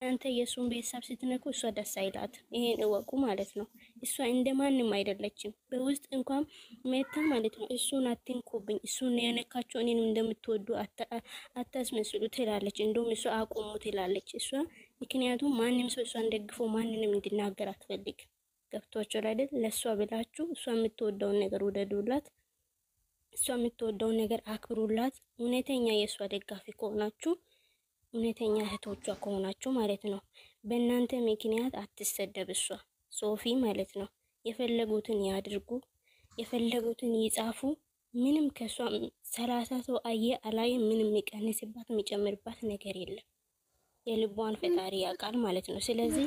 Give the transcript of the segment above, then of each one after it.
አንተ የሱን ቤተሰብ ስትነኩ እሷ ደስ አይላት። ይሄን እወቁ ማለት ነው። እሷ እንደማንም አይደለችም። በውስጥ እንኳን መታ ማለት ነው እሱን አትንኩብኝ፣ እሱን የነካቸው እኔን እንደምትወዱ አታስመስሉ ትላለች። እንደውም እሷ አቆሙ ትላለች እሷ። ምክንያቱም ማንም ሰው እሷን ደግፎ ማንንም እንዲናገር አትፈልግ። ገብቷቸው አይደል? ለእሷ ብላችሁ እሷ የምትወደውን ነገር ውደዱላት፣ እሷ የምትወደውን ነገር አክብሩላት። እውነተኛ የእሷ ደጋፊ ከሆናችሁ እውነተኛ እህቶቿ ከሆናችሁ ማለት ነው። በእናንተ ምክንያት አትሰደብ እሷ ሶፊ ማለት ነው። የፈለጉትን ያድርጉ፣ የፈለጉትን ይጻፉ። ምንም ከሷ 30 ሰው አየ አላየ ምንም የሚቀንስባት የሚጨምርባት ነገር የለም። የልቧን ፈጣሪ ያውቃል ማለት ነው። ስለዚህ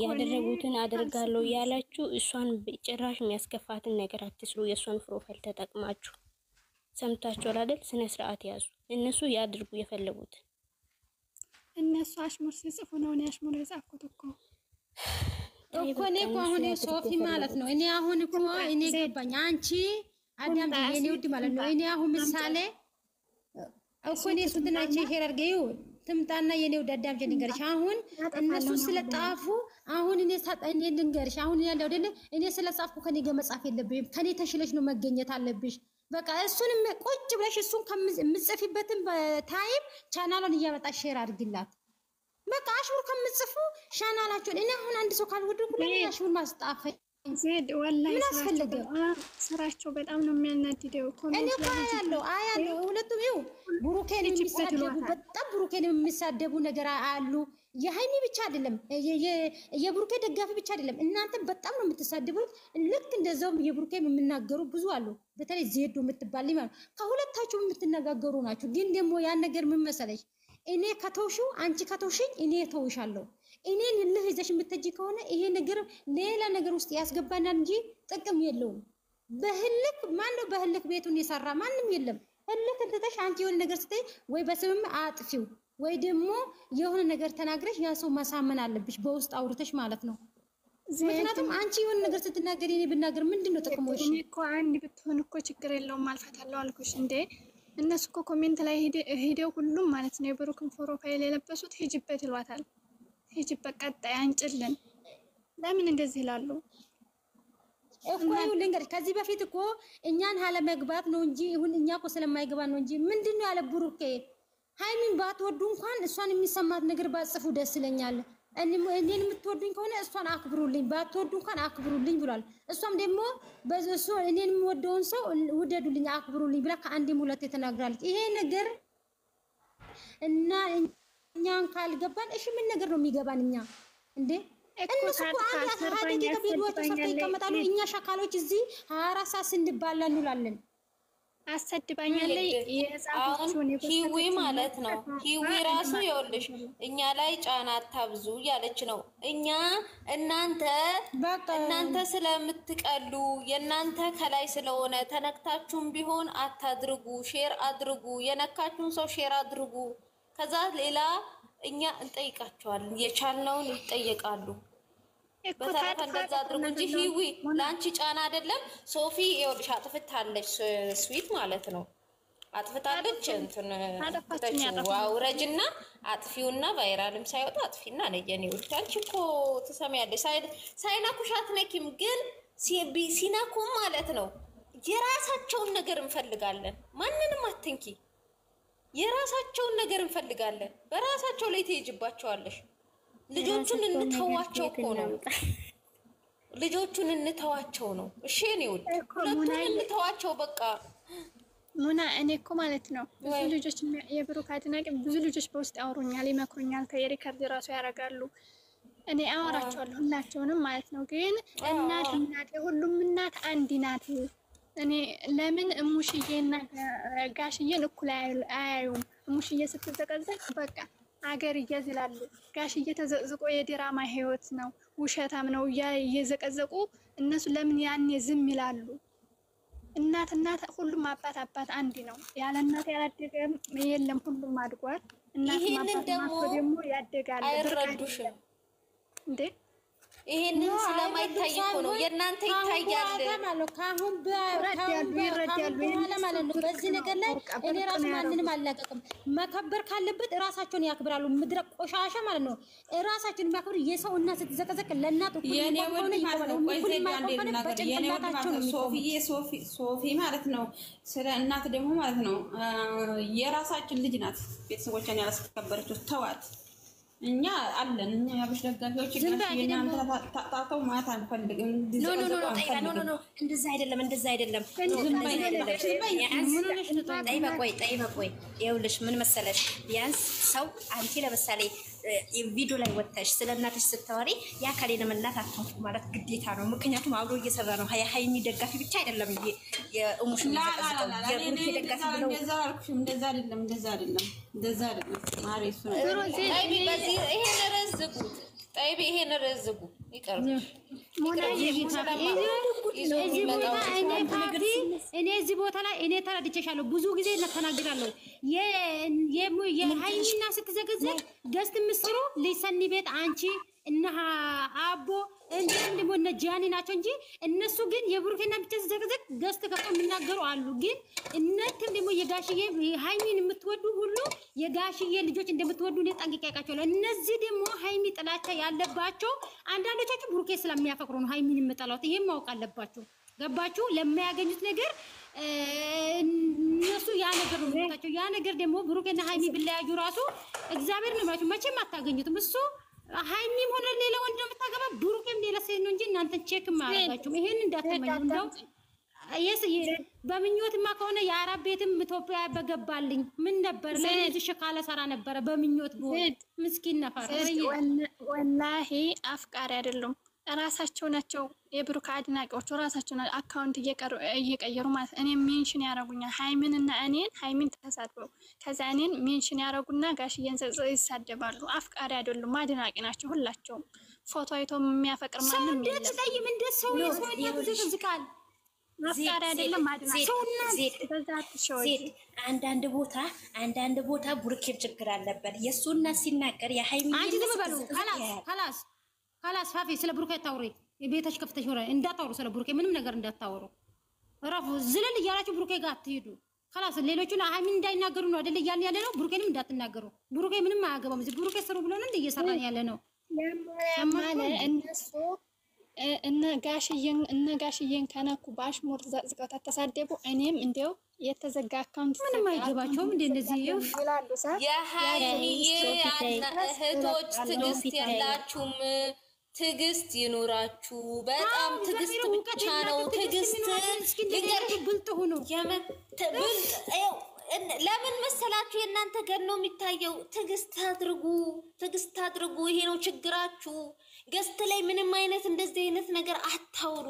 ያደረጉትን አደርጋለሁ ያላችሁ እሷን ጭራሽ የሚያስከፋትን ነገር አትስሩ። የእሷን ፕሮፋይል ተጠቅማችሁ ሰምታችኋል አይደል? ስነ ስርዓት ያዙ። እነሱ ያድርጉ የፈለጉት። እነሱ አሽሙር ሲጽፉ ነው አሽሙር የጻፍኩት እኮ እኔ እኮ አሁን ሶፊ ማለት ነው። እኔ አሁን እኮ እኔ ገባኝ። አንቺ አዳም የኔ ውድ ማለት ነው። እኔ አሁን ምሳሌ እኮ እኔ ሱትናቺ ሄራርገዩ ትምጣና የኔ ውድ አዳም ልንገርሽ። አሁን እነሱ ስለጣፉ አሁን እኔ ሳጠኝ ልንገርሽ። አሁን ያለው አይደለ እኔ ስለጻፍኩ ከኔ ጋር መጻፍ የለብኝም። ከኔ ተሽለሽ ነው መገኘት አለብሽ። በቃ እሱንም ቁጭ ብለሽ እሱን ከምጽፊበትን በታይም ቻናሉን እያመጣሽ ሼር አድርግላት። በቃ አሽሙር ከምጽፉ ቻናላችሁን እኔ አሁን አንድ ሰው ካልወደድኩ ለምን አሽሙር ማስጣፈኝ? ዜድ ወላሂ ስራቸው በጣም ነው የሚያናድደው። እኔ እኮ አያለው ሁለቱም ይኸው ብሩኬን የሚሳደቡ በጣም ብሩኬን የሚሳደቡ ነገር አሉ። የሃይሚ ብቻ አይደለም የብሩኬ ደጋፊ ብቻ አይደለም። እናንተ በጣም ነው የምትሳደቡት። ልክ እንደዛውም የብሩኬን የሚናገሩ ብዙ አሉ። በተለይ ዜዶ የምትባል ማለት ከሁለታችሁ የምትነጋገሩ ናችሁ። ግን ደግሞ ያን ነገር ምን መሰለሽ እኔ ከተውሽው አንቺ ከተውሽኝ እኔ ተውሻለሁ። እኔን ልህ ይዘሽ የምትጂ ከሆነ ይሄ ነገር ሌላ ነገር ውስጥ ያስገባናል እንጂ ጥቅም የለውም። በህልክ ማነው በህልክ ቤቱን የሰራ ማንም የለም። ህልክ እንትተሽ አንቺ የሆነ ነገር ስትይ ወይ በስምም አጥፊው ወይ ደግሞ የሆነ ነገር ተናግረሽ ያ ሰው ማሳመን አለብሽ በውስጥ አውርተሽ ማለት ነው። ምክንያቱም አንቺ የሆነ ነገር ስትናገሪ እኔ ብናገር ምንድነው ጥቅሙ? እሺ እኔ እኮ አንድ ብትሆን እኮ ችግር የለውም አልፈታለሁ አልኩሽ እንዴ። እነሱ እኮ ኮሜንት ላይ ሄደው ሁሉም ማለት ነው የብሩክን ፕሮፋይል የለበሱት ሂጅበት ይሏታል። ሂጅበት ቀጣይ አንጭልን ለምን እንደዚህ ይላሉ እኮ? ልንገርሽ ከዚህ በፊት እኮ እኛን ሀለ መግባት ነው እንጂ ይሁን እኛ እኮ ስለማይገባ ነው እንጂ ምንድነው ያለ ብሩክ ሃይሚን ባትወዱ እንኳን እሷን የሚሰማት ነገር ባጽፉ ደስ ይለኛል። እኔን የምትወዱኝ ከሆነ እሷን አክብሩልኝ፣ ባትወዱ እንኳን አክብሩልኝ ብሏል። እሷም ደግሞ በእሱ እኔን የምወደውን ሰው ውደዱልኝ አክብሩልኝ ብላ ከአንዴም ሁለቴ ተናግራለች። ይሄ ነገር እና እኛን ካልገባን እሺ ምን ነገር ነው የሚገባን እኛ እንዴ? እነሱ እኮ አንድ አሳሃደኝ ከቪዲዮዎች ተሰርተው ይቀመጣሉ። እኛ ሸካሎች እዚህ 24 ሰዓት ስንባላ እንውላለን። አሰድባኛለች የጻፈችውን ሂዊ ማለት ነው። ሂዊ ራሱ ይኸውልሽ እኛ ላይ ጫና አታብዙ ያለች ነው። እናንተ ስለምትቀሉ የእናንተ ከላይ ስለሆነ ተነክታችሁም ቢሆን አታድርጉ፣ ሼር አድርጉ። የነካችሁን ሰው ሼር አድርጉ። ከዛ ሌላ እኛ እንጠይቃቸዋለን፣ የቻልነውን ይጠየቃሉ። በተረፈ እንደዛ አድርጉ እንጂ ሂዊ ለአንቺ ጫና አይደለም። ሶፊ ይኸውልሽ አጥፍታለች፣ ስዊት ማለት ነው አጥፍታለች። እንትን አውረጅና አጥፊውና ቫይራልም ሳይወጣ አጥፊና ለየኔ ውድ አንቺ እኮ ትሰሚያለሽ። ሳይናኩሽ አትነኪም፣ ግን ሲናኩም ማለት ነው የራሳቸውን ነገር እንፈልጋለን። ማንንም አትንኪ፣ የራሳቸውን ነገር እንፈልጋለን። በራሳቸው ላይ ትሄጅባቸዋለሽ። ልጆቹን እንተዋቸው እኮ ነው። ልጆቹን እንተዋቸው ነው። እሺ እኔ ውድ ሁለቱን እንተዋቸው በቃ። ሙና እኔ እኮ ማለት ነው ብዙ ልጆች የብሩክ አድናቂ ብዙ ልጆች በውስጥ ያወሩኛል፣ ይመክሩኛል፣ ከሪከርድ ራሱ ያደርጋሉ። እኔ አወራቸዋለሁ ሁላቸውንም ማለት ነው። ግን እናት የሁሉም እናት አንድ ናት። እኔ ለምን እሙሽዬና ጋሽዬን እኩል አያዩም? እሙሽዬ ስትዘቀዘቅ በቃ አገር እያዝላሉ። ጋሽዬ ተዘቅዝቆ የድራማ ህይወት ነው ውሸታም ነው እየዘቀዘቁ እነሱ ለምን ያኔ ዝም ይላሉ? እናት ሁሉም አባት አንድ ነው። ያለ እናት ያላደገ የለም፣ ሁሉም አድጓል። እናት አባት ደግሞ ያደጋል። አይረዱሽም እንዴ? ይሄንን ስለማይታይ እኮ ነው። የእናንተ ይታያል ማለት ካሁን ማለት ነው። በዚህ ነገር ላይ እኔ ራሱ ማንንም አላቀቅም። መከበር ካለበት ራሳቸውን ያክብራሉ። ምድረ ቆሻሻ ማለት ነው። ራሳቸውን የሚያክብሩ የሰው እናት ስትዘቀዘቅ ለእናት የኔ ወንድ ማለት ነው። ቆይ ዘዴ አንዴ ልናገር። የኔ ወንድ ማለት ነው ሶፊ ማለት ነው። ስለ እናት ደግሞ ማለት ነው የራሳችን ልጅ ናት። ቤተሰቦቿን ያላስከበረችው ተዋት። እኛ አለን እኛ ያብሽ ደጋፊዎች እናንተ ታጣጣው ማለት አንፈልግም። ኖ እንደዛ አይደለም። ጠይበቆይ ይኸውልሽ ምን መሰለሽ ቢያንስ ሰው አንቺ ለምሳሌ ቪዲዮ ላይ ወጥተሽ ስለ እናትሽ ስታወሪ ያ ከሌለም እናት አታውቁ ማለት ግዴታ ነው። ምክንያቱም አብሮ እየሰራ ነው። ሃይሚ ደጋፊ ብቻ አይደለም የእሙሽ ደጋፊ ብለው እንደዛ አይደለም ማሬ እሱ ነው። ይሄን ረዝጉ ይቀር እኔ እዚህ ቦታ ላይ እኔ ተረድቼሻለሁ። ብዙ ጊዜ ተናግራለሁ። የሃይሚና ስትዘገዘግ ገስት ምስሩ ሊሰኒ ቤት አንቺ እና አቦ እንዴም ደግሞ እነ ጃኒ ናቸው እንጂ እነሱ ግን የብሩኬና ብቻ ሲዘገዘግ ገስት ከቆም የሚናገሩ አሉ። ግን እናንተም ደግሞ የጋሽዬ ሃይሚን የምትወዱ ሁሉ የጋሽዬ ልጆች እንደምትወዱ እኔ ጠንቅቄ ያውቃቸዋለሁ። እነዚህ ደግሞ ሃይሚ ጥላቻ ያለባቸው አንዳንዶቻችሁ ብሩኬ ስለሚያፈቅሩ ነው ሃይሚን የምጠላው። ይሄን ማወቅ አለባችሁ። ገባችሁ? ለማያገኙት ነገር እነሱ ያ ነገር ነው የሚታቸው። ያ ነገር ደግሞ ብሩኬና ሃይሚ ቢለያዩ ራሱ እግዚአብሔር ነው ማለት መቼም አታገኙትም። እሱ ሃይሚም ሆነ ሌላ ወንድ ነው የምታገባ፣ ብሩኬም ሌላ ሴት ነው እንጂ እናንተን ቼክ ማያደርጋችሁም። ይሄን እንዳትመኙ። እንደው በምኞትማ ከሆነ የአረብ ቤትም ኢትዮጵያ በገባልኝ ምን ነበር ለዚህ ሸካለ ሰራ ነበረ በምኞት ቢሆን ምስኪን ነፋር ወላሂ አፍቃሪ አይደሉም። ራሳቸው ናቸው የብሩክ አድናቂዎች ራሳቸው ናቸው አካውንት እየቀየሩ ማለት እኔ ሜንሽን ያረጉኛል ሃይሚንና እኔን ሃይሚን ተሳድበው ከዛ እኔን ሜንሽን ያረጉና ጋሽዬን ይሳደባሉ። አፍቃሪ አይደሉም አድናቂ ናቸው ሁላቸውም። ፎቶ አይቶ የሚያፈቅር ማንም የለም። ሰውደት እንደ ሰው ይዝቃል። አፍቃሪ አይደለም አድናቂ ሰውና አንዳንድ ቦታ ብሩኬ ችግር አለበት። የሱና ሲናገር የሃይሚ አንቺ ዝም በሉ ካላስ ፋፊ ስለ ብሩኬ ታውሪ ቤታች ከፍተሽ ወራ እንዳታወሩ። ስለ ብሩኬ ምንም ነገር እንዳታወሩ። ረፉ ዝለል እያላችሁ ብሩኬ ጋር አትሄዱ። ካላስ ሌሎቹን ሃይሚን እንዳይናገሩ ነው አይደል እያልን ያለ ነው። ብሩኬንም እንዳትናገሩ። ብሩኬ ምንም አያገባም። እዚህ ብሩኬ ስሩ ብሎ ነው እየሰራን ያለ ነው። እነሱ እነ ጋሽዬን ከነኩ ባሽሙር ዘቅዝቀው ተሳደቡ። እኔም እንደው የተዘጋ አካውንት ምንም አይገባቸውም። እንደዚህ የሃይሚዬ እህቶች ትዕግስት የላችሁም። ትዕግስት ይኑራችሁ። በጣም ትዕግስት ብቻ ነው። ትዕግስት ብልጥ ሆኖ ለምን መሰላችሁ? የእናንተ ገን ነው የሚታየው። ትዕግስት አድርጉ። ይሄ ነው ችግራችሁ። ገስት ላይ ምንም አይነት እንደዚህ አይነት ነገር አታውሩ።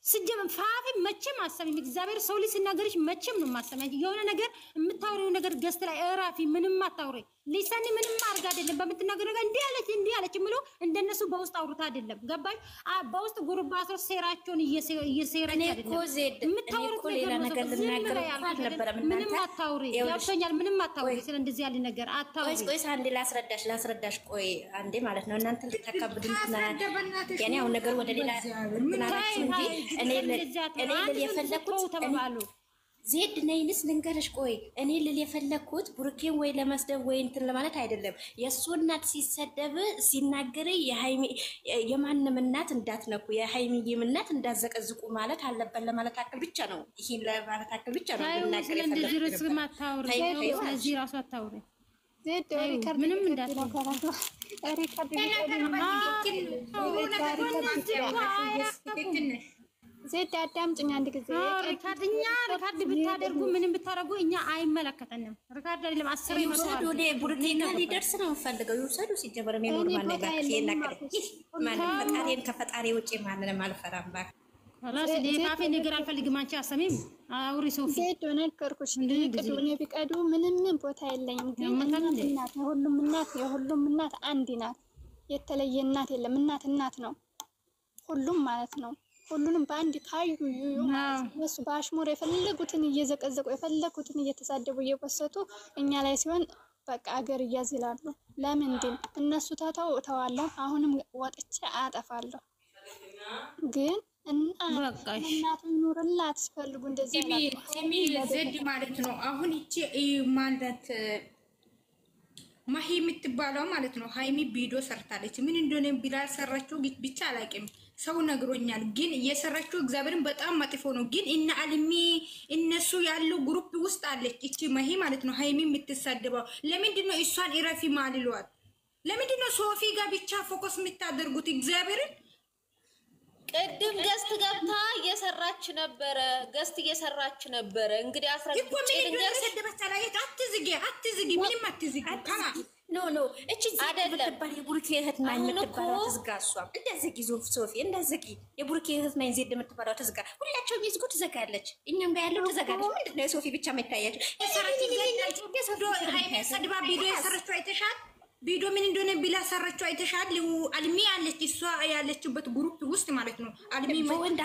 ስጀም ፋፊ መቼም አሰሚም እግዚአብሔር ሰው ልጅ ሲናገርሽ መቼም ነው ማሰማኝ። የሆነ ነገር የምታወሪው ነገር ገስት ላይ እራፊ ምንም አታውሪ። ሊሰኒ ምንም አርጋ አይደለም በምትናገር ነገር እንዲህ አለች ምሎ እንደነሱ በውስጥ አውሩታ አይደለም። ገባሽ? በውስጥ ጉርባሶ ሴራቸውን እየሰራች አይደለም የምታወሩት ነገር ልናገር አልነበረም። ምንም አታውሪ። ያውተኛል ምንም አታውሪ። ስለ እንደዚህ ያለ ነገር አታውሪ። ቆይ አንዴ ላስረዳሽ። ቆይ አንዴ ማለት ነው እናንተ ልታካብዱና የኔ አሁን ነገር ወደ ሌላ እናናችሁ እንጂ እኔ የፈለኩት ተባባሉ ዜድ ነይንስ ልንገርሽ። ቆይ እኔ የፈለኩት ብሩኬን ወይ ለመስደብ ወይ እንትን ለማለት አይደለም። የእሱ እናት ሲሰደብ ሲናገር የማንም እናት እንዳትነኩ የሃይሚዬም እናት እንዳዘቀዝቁ ማለት አለበት ለማለት አክል ብቻ ነው። ይሄን ለማለት አክል ብቻ ነው ልናገር የፈለኩት። እንደዚህ ርስ ማታውሪ ስለዚህ ራሱ አታውሪ። ዜድ ሪካርድ ምንም እንዳትነኩ ዜድ አዳምጪኝ አንድ ጊዜ። ሪካርድ ብታደርጉ ምንም ብታደርጉ እኛ አይመለከተንም። ሪካርድ አይደለም 10 ይወሰዱ ቡርኬና ሊደርስ ነው ፈልገው ይወሰዱ። ሲጀመር ነው ኖርማል ነገር ይናገር ማለት ፈጣሪን ከፈጣሪ ውጪ ማንንም አልፈራም። ባክ خلاص ለካፌ ነገር አልፈልግም። አንቺ አሰሚም አውሪ ሶፊ ዜድ ነገርኩሽ። ቢቀዱ ምንም ቦታ የለኝም። ግን የሁሉም እናት አንድ ናት። የተለየ እናት የለም። እናት ነው ሁሉም ማለት ነው። ሁሉንም በአንድ ታዩ እነሱ በአሽሙር የፈለጉትን እየዘቀዘቁ የፈለጉትን እየተሳደቡ እየወሰቱ እኛ ላይ ሲሆን በቃ አገር እያዝላሉ። ለምንድን እነሱ ተዋለሁ። አሁንም ወጥቼ አጠፋለሁ። ግን እናቱ ይኑርላት ሲፈልጉ እንደዚህ ሲሚ ዘድ ማለት ነው። አሁን እቺ ማለት ማሂ የምትባለው ማለት ነው። ሃይሚ ቪዲዮ ሰርታለች። ምን እንደሆነ ቢላ ሰራችሁ ብቻ አላውቅም። ሰው ነግሮኛል። ግን እየሰራችሁ እግዚአብሔርን በጣም መጥፎ ነው። ግን እና አልሚ እነሱ ያሉ ግሩፕ ውስጥ አለች እቺ ማሂ ማለት ነው። ሃይሚ የምትሳደበው ለምንድን ነው? እሷን ኢረፊ ማልሏት ለምንድን ነው? ሶፊ ጋር ብቻ ፎከስ የምታደርጉት እግዚአብሔርን። ቅድም ገስት ገብታ እየሰራች ነበረ። እንግዲህ አስረግጬ ልንገርሽ። አትዝጊ ምንም አትዝጊ። ኖ እቺ አይደለም የቡርኬ እህት ናኝ የምትባለው ትዝጋ። እሷም እንደዚህ ሶፊ እንደዚህ የቡርኬ እህት ናኝ ዜድ የምትባለው ትዝጋ። ሁላቸውም ይዝጉ ትዘጋለች። እኛም ጋር ያለው ትዘጋለች። ምንድን ነው የሶፊ ብቻ የማይታያቸው? ሰድባ ቪዲዮ የሰራችው አይተሻል? ቪዲዮ ምን እንደሆነ ቢላ ሰራችው አይተሻል? አልሚ ያለች እሷ ያለችበት ግሩፕ ውስጥ ማለት ነው። አልሚ በወንድ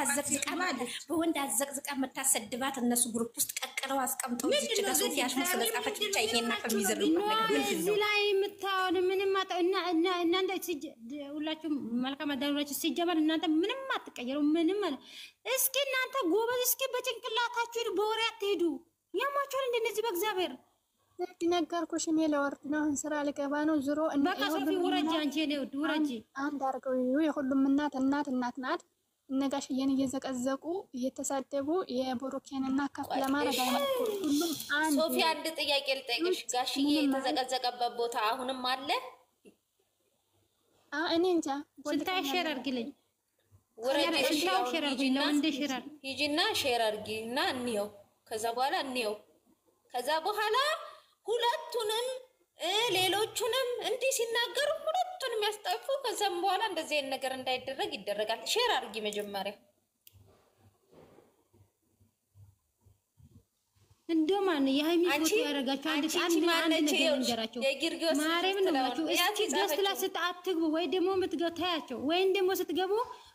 አዘቅዝቃ የምታሰድባት እነሱ ግሩፕ ውስጥ ቀቅለው አስቀምጠው እዚህ ጋር ሶፊ ያሽሙ ስለጻፈች ብቻ ይሄና ከሚዘሉበት ነገር እዚህ ላይ የምታወን ምንም እና እናንተ ሁላችሁም መልካም አዳሮች ሲጀመር እናንተ ምንም አትቀየሩ። ምንም አለ እስኪ እናንተ ጎበዝ፣ እስኪ በጭንቅላታችሁ በወሬ አትሄዱ። ያማችሁን እንደነዚህ በእግዚአብሔር ነገርኩሽ። እኔ ለወርድ ነው አሁን ስራ ልገባ ነው። ዙሮ በቃ ሶፊ ውረጂ፣ አንቺ ነው ውረጂ። አንድ አድርገው የሁሉም እናት ናት። እነጋሽዬን እየዘቀዘቁ እየተሳደቡ የብሩኬንና ከፍ ለማድረግ አይሞክሩ። ሁሉም አንድ ሶፊ አንድ ጥያቄ ልጠይቅሽ። ጋሽዬ የተዘቀዘቀበት ቦታ አሁንም አለ? እኔ እንጃ። ስልታይ ሼር አድርጊልኝ። ወረጅ ሼር አድርጊኝ ነው እንደ ሼር ሂጂና ሼር አድርጊና እንየው። ከዛ በኋላ እንየው። ከዛ በኋላ ሁለቱንም ሌሎቹንም እንዲህ ሲናገሩ ሁለቱንም ያስጠፉ። ከዛም በኋላ እንደዚህ አይነት ነገር እንዳይደረግ ይደረጋል። ሼር አድርጊ መጀመሪያ። እንደማን የሃይሚ ፎቶ ያደረጋችሁ አንድ ነገር እንጀራቸው ማርያም ነው። እስኪ ገስት ላይ አትግቡ ወይ ደግሞ የምትገታያቸው ወይም ደግሞ ስትገቡ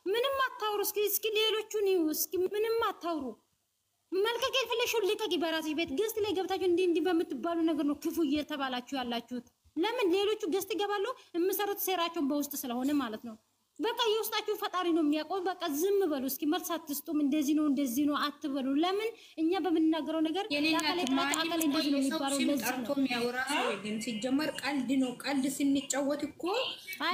ምንም አታውሩ። እስኪ ሌሎቹን ይዩ። እስኪ ምንም አታውሩ። መልቀቅ የፈለሽው ልቀቂ። በራስሽ ቤት ገስት ላይ ገብታችሁ እንዲህ በምትባሉ ነገር ነው ክፉ እየተባላችሁ ያላችሁት። ለምን ሌሎቹ ገስት ይገባሉ? የምሰሩት ሴራቸውን በውስጥ ስለሆነ ማለት ነው። በቃ የውስጣችሁ ፈጣሪ ነው የሚያውቀው። በቃ ዝም በሉ። እስኪ መልስ አትስጡም። እንደዚህ ነው አትበሉ። ለምን እኛ በምንናገረው ነገር ያካለ እንደዚህ ነው የሚባለው። ለዚህ ነው የሚያወራ ሰው ግን ሲጀመር ቀልድ ነው። ቀልድ ስንጫወት እኮ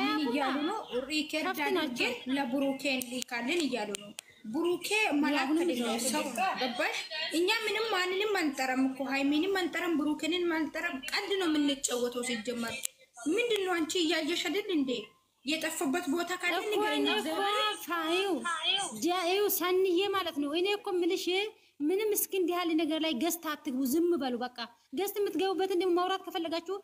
ምን እያሉ ነው? ሪከርድ አድርገን ለብሩኬ እንልካለን እያሉ ነው። ብሩኬ ማላከለ ሰው ገባሽ? እኛ ምንም ማንንም አንጠራም እኮ ሃይሚንም አንጠራም፣ ብሩኬንን አንጠራም። ቀልድ ነው የምንጫወተው። ሲጀመር ምንድነው? አንቺ እያየሽ አይደል እንዴ? የጠፋበት ቦታ ካለ ንገረኝ። ጃዩ ሰንዬ ማለት ነው። እኔ እኮ ምልሽ ምንም እስኪ እንዲህ ያለ ነገር ላይ ገስት አትግቡ። ዝም በሉ በቃ። ገስት የምትገቡበት እንደው ማውራት ከፈለጋችሁ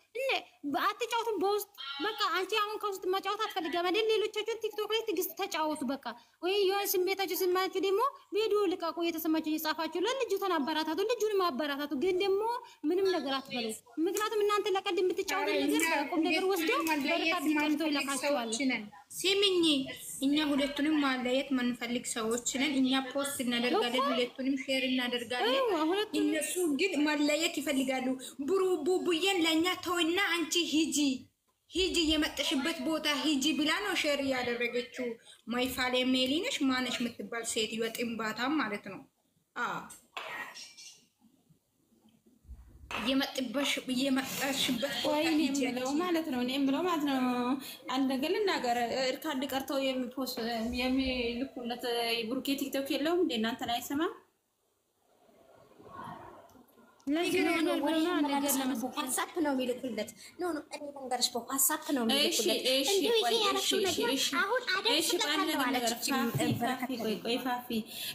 አትጫወቱም በውስጥ በቃ። አንቺ አሁን ከውስጥ ማጫወት አትፈልጋም አይደል? ሌሎቻችሁ ቲክቶክ ላይ ትግስት ተጫወቱ በቃ። ወይ የሆነ ስሜታችሁ ስማችሁ ደግሞ ቪዲዮ ልቀቁ። የተሰማችሁ እየጻፋችሁ ለልጅቷን አበራታቱ፣ ልጁንም አበራታቱ። ግን ደግሞ ምንም ነገር አትበሉ። ምክንያቱም እናንተ ለቀልድ የምትጫወቱ ነገር ቁም ነገር ወስደው በርካታ ቀርቶ ይለካችኋል። ሲሚኝ እኛ ሁለቱንም ማለየት ማንፈልግ ሰዎች ነን። እኛ ፖስት እናደርጋለን፣ ሁለቱንም ሼር እናደርጋለን። እነሱ ግን ማለየት ይፈልጋሉ። ቡቡዬን ለእኛ ተውና አንቺ ሂጂ የመጠሽበት ቦታ ሂጂ ብላ ነው ሼር እያደረገችው። ማይፋሌ ሜሊነሽ ማነሽ የምትባል ሴትዮ ጥንባታም ማለት ነው። የመጣሽበት ቦታ ሂጂ ማለት ነው። እኔም ብለው ማለት ነው። አንድ ነገር ልናገር። እርካድ ቀርተው የሚልኩለት ብሩኬ ቲክቶክ የለውም እንደ እናንተን አይሰማም። ዋትሳፕ ነው የሚልኩለት። ኖ እኔ መንገርሽ በዋትሳፕ ነው የሚልኩለት።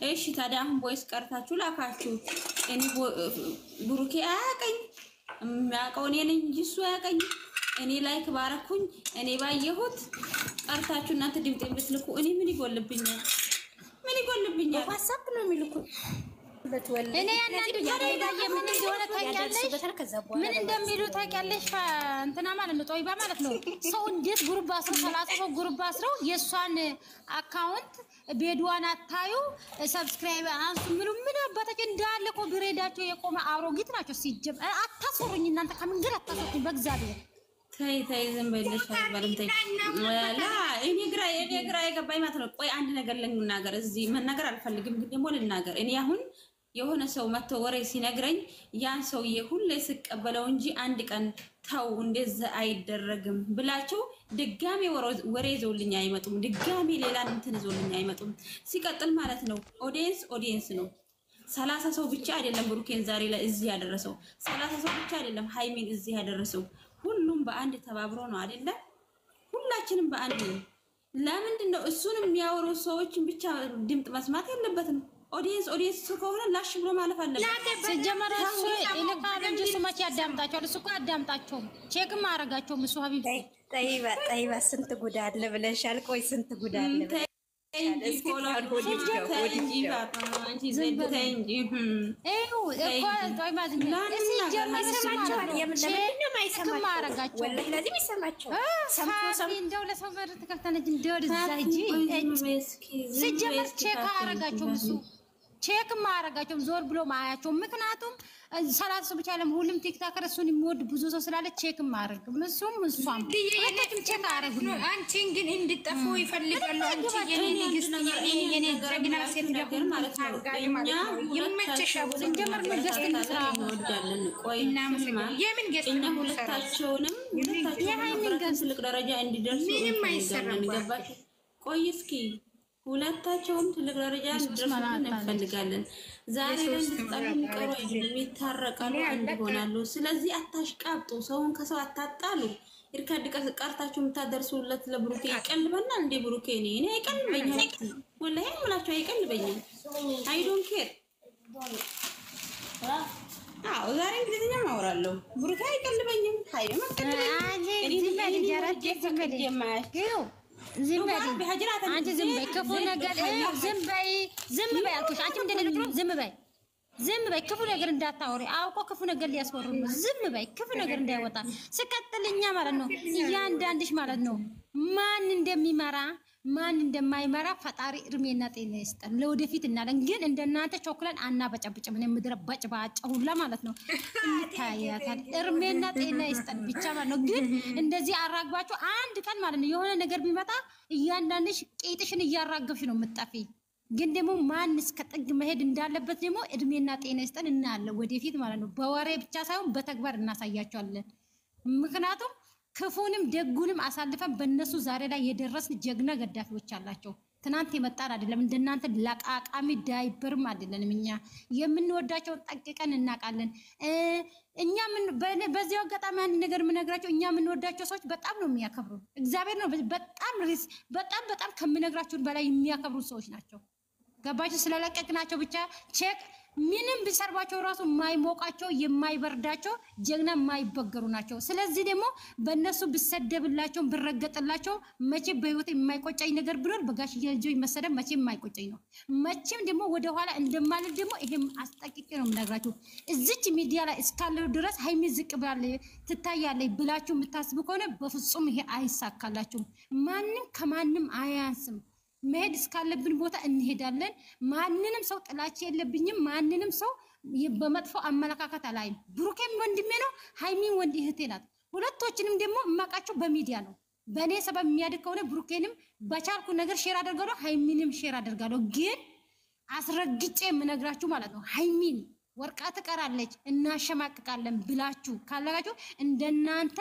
እሺ ታዲያ አሁን ቦይስ ቀርታችሁ ላካችሁ። እኔ ብሩኬ አያቀኝ የሚያውቀው እኔ ነኝ እንጂ እሱ አያቀኝ። እኔ ላይክ ባረኩኝ እኔ ባየሁት ቀርታችሁ እናንተ ድምጤን ብትልኩ እኔ ምን ይጎልብኛል? ዋትሳፕ ነው የሚልኩት። እኔ ያናንዱ ዛሬ ምን እንደሆነ ታውቂያለሽ? ምን እንደሚሉ ታውቂያለሽ? እንትና ማለት ነው ጦይባ ማለት ነው። ሰው እንዴት ጉርባ አስረው 30 ሰው ጉርባ አስረው የሷን አካውንት ቤድዋን አታዩ ሰብስክራይብ አንሱ ምሉ ምን አባታቸው እንዳለ እኮ ብሬዳቸው የቆመ አሮጊት ናቸው። ሲጀም አታስሩኝ እናንተ ከመንገድ አታስሩኝ በእግዚአብሔር ተይ ዝም በለሽ አይባልም። ተይ ላ እኔ ግራ የገባኝ ማለት ነው። ቆይ አንድ ነገር ልናገር፣ እዚህ መናገር አልፈልግም ግን ደግሞ ልናገር። እኔ አሁን የሆነ ሰው መጥቶ ወሬ ሲነግረኝ ያን ሰውዬ ሁሌ ስቀበለው እንጂ አንድ ቀን ተው እንደዛ አይደረግም ብላችሁ ድጋሜ ወሬ ይዘውልኝ አይመጡም። ድጋሜ ሌላ እንትን ይዘውልኝ አይመጡም። ሲቀጥል ማለት ነው ኦዲየንስ ነው። 30 ሰው ብቻ አይደለም ብሩኬን ዛሬ ላይ እዚህ ያደረሰው። 30 ሰው ብቻ አይደለም ሃይሚን እዚህ ያደረሰው። ሁሉም በአንድ ተባብሮ ነው አይደለ? ሁላችንም በአንድ ነው። ለምንድን ነው እሱንም የሚያወሩ ሰዎችን ብቻ ድምጥ መስማት የለበትም? ኦዲየንስ ከሆነ ላሽ ብሎ ማለፍ አለበት። ሲጀመር እሱ ይልካል እንጂ እሱ መቼ ያዳምጣቸዋል? እሱ እኮ አዳምጣቸውም ቼክም አረጋቸውም። እሱ ሀቢብ ጠይባ ስንት ጉዳ አለ ብለሻል። ቆይ ስንት ጉዳ አለ እንደው ለሰው በር ተከፍተነች እንደወደ ዛጂ ሲጀመር ቼክ አረጋቸውም እሱ ቼክ ማረጋቸውም ዞር ብሎ ማያቸው። ምክንያቱም 30 ሰው ብቻ አይደለም ሁሉም ቲክታከር እሱን የሚወድ ብዙ ሰው ስላለ ቼክ ማረግ እሱም እሷም ቼክ አረግ ነው። አንቺን ግን እንድጠፉ ይፈልጋሉ። አንቺ የኔ ንግስት የኔ ጀግና ሴት ነገር ማለት ነው። እኛ ይመቸሻው እንጀምር ነው ገስት እንወዳለን። ቆይና የምን ገስት እኛ ሁለታቸውንም ትልቅ ደረጃ እንዲደርሱ ምንም አይሰራም። ገባሽ? ቆይ እስኪ ሁለታቸውም ትልቅ ደረጃ እንዲደርሱ እንፈልጋለን። ዛሬ ለምትጣሉ ቀሩ የሚታረቃሉ እንዲሆናሉ። ስለዚህ አታሽቃብጡ፣ ሰውን ከሰው አታጣሉ። ይርካድ ቀርታችሁ የምታደርሱለት ለብሩኬ ይቀልበናል እንዴ? ብሩኬ እኔ አይቀልበኝም፣ ወላሂ ምላችሁ አይቀልበኝም። አይ ዶንት ኬር። አዎ ዛሬ እንግሊዝኛ ማወራለሁ። ብሩኬ አይቀልበኝም። ሃይማ ዝም በይ አንቺ ዝም በይ፣ ክፉ ነገር ዝም በይ አልኩሽ። አንቺ እንደነገሩ ዝም በይ ክፉ ነገር እንዳታወሪ። አውቆ ክፉ ነገር ሊያስወሩ ነው። ዝም በይ ክፉ ነገር እንዳይወጣ። ስቀጥልኛ ማለት ነው እያንዳንድሽ ማለት ነው ማን እንደሚመራ ማን እንደማይመራ ፈጣሪ እርሜና ጤና ይስጠን። ለወደፊት እናለን ግን እንደናንተ ቾክለን አናበጨብጭም። ምን ምድረ በጭባጭ ሁላ ማለት ነው እንታያታል። እርሜና ጤና ይስጠን ብቻ ማለት ነው። ግን እንደዚህ አራግባችሁ አንድ ቀን ማለት ነው የሆነ ነገር ቢመጣ እያንዳንድሽ ቄጥሽን እያራገብሽ ነው የምትጠፊ። ግን ደግሞ ማን እስከ ጥግ መሄድ እንዳለበት ደግሞ እድሜና ጤና ይስጠን እናያለን ወደፊት ማለት ነው። በወሬ ብቻ ሳይሆን በተግባር እናሳያቸዋለን። ምክንያቱም ክፉንም ደጉንም አሳልፈን በእነሱ ዛሬ ላይ የደረስን ጀግና ገዳፊዎች አላቸው። ትናንት የመጣን አይደለም። እንደናንተ ለቃቃሚ ዳይበርም አይደለንም። እኛ የምንወዳቸውን ጠቅቀን እናውቃለን። እኛ በዚህ አጋጣሚ አንድ ነገር የምነግራቸው እኛ የምንወዳቸው ሰዎች በጣም ነው የሚያከብሩ። እግዚአብሔር ነው በጣም ከምነግራቸው በላይ የሚያከብሩ ሰዎች ናቸው። ገባችሁ? ስለለቀቅናቸው ብቻ ቼክ ምንም ቢሰርባቸው ራሱ የማይሞቃቸው የማይበርዳቸው ጀግና የማይበገሩ ናቸው። ስለዚህ ደግሞ በእነሱ ብሰደብላቸው ብረገጥላቸው መቼ በህይወት የማይቆጨኝ ነገር ብሎን በጋሽ ልጆች መሰደብ መቼ የማይቆጨኝ ነው። መቼም ደግሞ ወደኋላ እንደማለት ደግሞ ይሄም አስጠቂቄ ነው የምነግራችሁ። እዚች ሚዲያ ላይ እስካለው ድረስ ሃይሚ ዝቅ ብላለች ትታያለች ብላችሁ የምታስቡ ከሆነ በፍጹም ይሄ አይሳካላችሁም። ማንም ከማንም አያንስም። መሄድ እስካለብን ቦታ እንሄዳለን። ማንንም ሰው ጥላቻ የለብኝም። ማንንም ሰው በመጥፎ አመለካከት አላይም። ብሩኬም ወንድሜ ነው፣ ሃይሚን ወንድ እህቴ ናት። ሁለቶችንም ደግሞ የማውቃቸው በሚዲያ ነው። በእኔ ሰበብ የሚያድግ ከሆነ ብሩኬንም በቻልኩ ነገር ሼር አደርጋለሁ፣ ሃይሚንም ሼር አደርጋለሁ። ግን አስረግጬ የምነግራችሁ ማለት ነው ሃይሚን ወርቃ ትቀራለች እናሸማቅቃለን ብላችሁ ካላችሁ እንደናንተ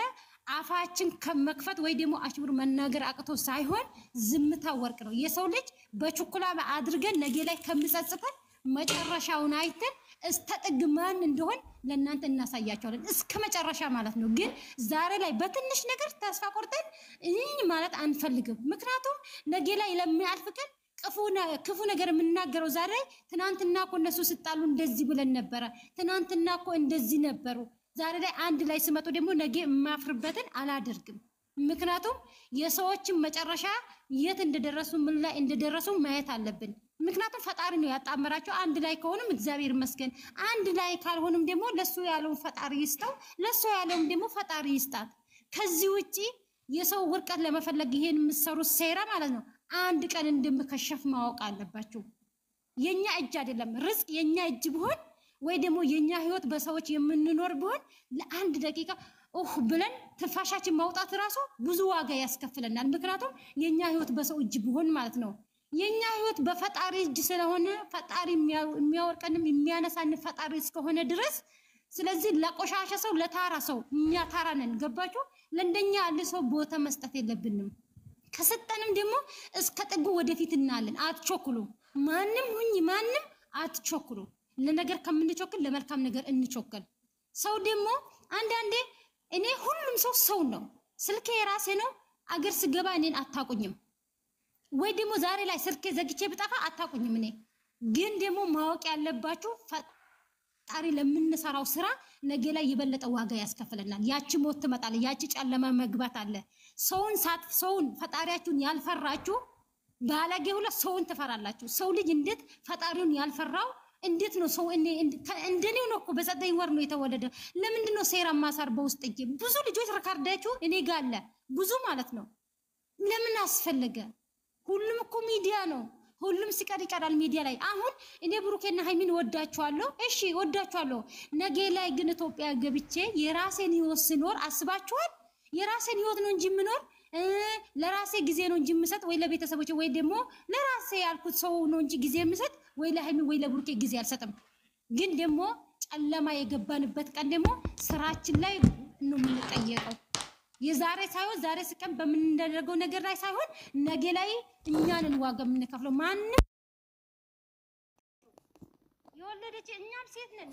አፋችን ከመክፈት ወይ ደግሞ አሽሙር መናገር አቅቶ ሳይሆን ዝምታ ወርቅ ነው። የሰው ልጅ በችኩላ አድርገን ነገ ላይ ከምጸጽተን መጨረሻውን አይተን እስተጥግ ማን እንደሆን ለእናንተ እናሳያቸዋለን እስከ መጨረሻ ማለት ነው። ግን ዛሬ ላይ በትንሽ ነገር ተስፋ ቆርጠን ማለት አንፈልግም። ምክንያቱም ነገ ላይ ለሚያልፍ ቀን ክፉ ነገር የምናገረው ዛሬ ትናንትና እኮ እነሱ ስጣሉ እንደዚህ ብለን ነበረ፣ ትናንትና እኮ እንደዚህ ነበሩ። ዛሬ ላይ አንድ ላይ ስመጡ ደግሞ ነገ የማፍርበትን አላደርግም። ምክንያቱም የሰዎችን መጨረሻ የት እንደደረሱ ምን ላይ እንደደረሱ ማየት አለብን። ምክንያቱም ፈጣሪ ነው ያጣመራቸው። አንድ ላይ ከሆኑም እግዚአብሔር ይመስገን፣ አንድ ላይ ካልሆኑም ደግሞ ለሱ ያለውን ፈጣሪ ይስጠው፣ ለሱ ያለውን ደግሞ ፈጣሪ ይስጣት። ከዚህ ውጪ የሰው ውርቀት ለመፈለግ ይሄን የምትሰሩት ሴራ ማለት ነው አንድ ቀን እንደምከሸፍ ማወቅ አለባችሁ። የኛ እጅ አይደለም ርዝቅ የኛ እጅ ቢሆን ወይ ደግሞ የኛ ህይወት በሰዎች የምንኖር ቢሆን ለአንድ ደቂቃ ብለን ትንፋሻችን ማውጣት ራሱ ብዙ ዋጋ ያስከፍለናል። ምክንያቱም የኛ ህይወት በሰው እጅ ቢሆን ማለት ነው የኛ ህይወት በፈጣሪ እጅ ስለሆነ ፈጣሪ የሚያወርቀንም የሚያነሳን ፈጣሪ እስከሆነ ድረስ ስለዚህ ለቆሻሻ ሰው ለታራ ሰው እኛ ታራ ነን። ገባችሁ? ለእንደኛ ያለ ሰው ቦታ መስጠት የለብንም። ከሰጠንም ደግሞ እስከ ጥጉ ወደፊት እናለን። አትቾክሉ። ማንም ሁኝ ማንም አትቾክሉ። ለነገር ከምንቾክል ለመልካም ነገር እንቾክል። ሰው ደግሞ አንዳንዴ እኔ ሁሉም ሰው ነው። ስልኬ የራሴ ነው። አገር ስገባ እኔን አታቁኝም ወይ ደግሞ ዛሬ ላይ ስልኬ ዘግቼ ብጠፋ አታቁኝም። እኔ ግን ደግሞ ማወቅ ያለባችሁ ፈጣሪ ለምንሰራው ስራ ነገ ላይ የበለጠ ዋጋ ያስከፍለናል። ያቺ ሞት ትመጣለች። ያቺ ጨለማ መግባት አለ። ሰውን ፈጣሪያችሁን ያልፈራችሁ ባለጌ ሁሉ ሰውን ትፈራላችሁ። ሰው ልጅ እንዴት ፈጣሪውን ያልፈራው እንዴት ነው? ሰው እንደኔው ነው እኮ በዘጠኝ ወር ነው የተወለደ። ለምንድን ነው ሴራ ማሳር በውስጥ እጄ ብዙ ልጆች ረካርዳችሁ እኔ ጋር አለ ብዙ ማለት ነው። ለምን አስፈለገ? ሁሉም እኮ ሚዲያ ነው። ሁሉም ሲቀር ይቀራል ሚዲያ ላይ። አሁን እኔ ብሩኬና ሃይሚን ወዳቸዋለሁ። እሺ ወዳቸዋለሁ። ነገ ላይ ግን ኢትዮጵያ ገብቼ የራሴን ህይወት ስኖር አስባችኋል? የራሴን ህይወት ነው እንጂ ምኖር ለራሴ ጊዜ ነው እንጂ ምሰጥ ወይ ለቤተሰቦቼ ወይ ደግሞ ለራሴ ያልኩት ሰው ነው እንጂ ጊዜ ምሰጥ ወይ ለሃይሚ ወይ ለብሩኬ ጊዜ አልሰጥም። ግን ደግሞ ጨለማ የገባንበት ቀን ደግሞ ስራችን ላይ ነው የምንጠየቀው። የዛሬ ሳይሆን ዛሬ ስቀን በምንደረገው ነገር ላይ ሳይሆን ነገ ላይ እኛንን ዋጋ የምንከፍለው ማንም የወለደች እኛም ሴት ነን።